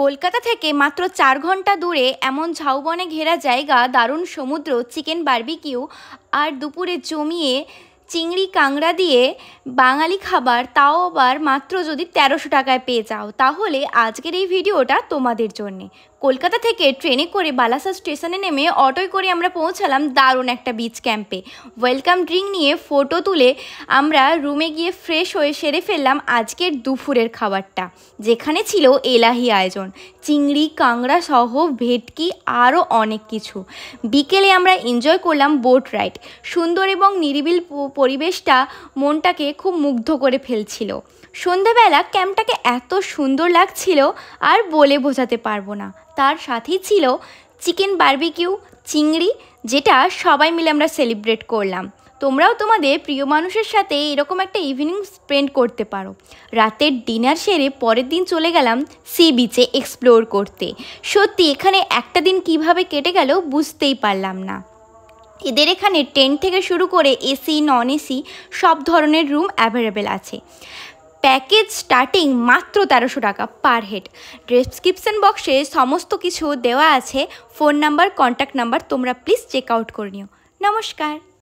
কলকাতা থেকে মাত্র ৪ ঘন্টা দূরে এমন ঝাউবনে ঘেরা জায়গা, দারুণ সমুদ্র, চিকেন বারবিকিউ আর দুপুরে জমিয়ে চিংড়ি কাঁকড়া দিয়ে বাঙালি খাবার, তাও আবার মাত্র যদি ১৩০০ টাকায় পেয়ে যাও, তাহলে আজকের এই ভিডিওটা তোমাদের জন্যে। কলকাতা থেকে ট্রেনে করে বালাসা স্টেশনে নেমে অটোয় করে আমরা পৌঁছালাম দারুণ একটা বিচ ক্যাম্পে। ওয়েলকাম ড্রিঙ্ক নিয়ে ফটো তুলে আমরা রুমে গিয়ে ফ্রেশ হয়ে সেরে ফেললাম আজকের দুপুরের খাবারটা, যেখানে ছিল এলাহি আয়োজন, চিংড়ি কাঁকড়া সহ ভেটকি আরও অনেক কিছু। বিকেলে আমরা এনজয় করলাম বোট রাইড। সুন্দর এবং নিরিবিল পরিবেশটা মনটাকে খুব মুগ্ধ করে ফেলছিল। সন্ধ্যাবেলা ক্যাম্পটাকে এত সুন্দর লাগছিল আর বলে বোঝাতে পারবো না। তার সাথেই ছিল চিকেন বারবিকিউ, চিংড়ি, যেটা সবাই মিলে আমরা সেলিব্রেট করলাম। তোমরাও তোমাদের প্রিয় মানুষের সাথে এরকম একটা ইভিনিং স্পেন্ড করতে পারো। রাতের ডিনার সেরে পরের দিন চলে গেলাম সি বিচে এক্সপ্লোর করতে। সত্যি এখানে একটা দিন কিভাবে কেটে গেল বুঝতেই পারলাম না। এদের এখানে টেন্ট থেকে শুরু করে এসি, নন এসি সব ধরনের রুম অ্যাভেলেবেল আছে। প্যাকেজ স্টার্টিং মাত্র ১৩০০ টাকা পার হেড। ডেসক্রিপশন বক্সে সমস্ত কিছু দেওয়া আছে, ফোন নাম্বার, কন্ট্যাক্ট নাম্বার, তোমরা প্লিজ চেক আউট করে নিও। নমস্কার।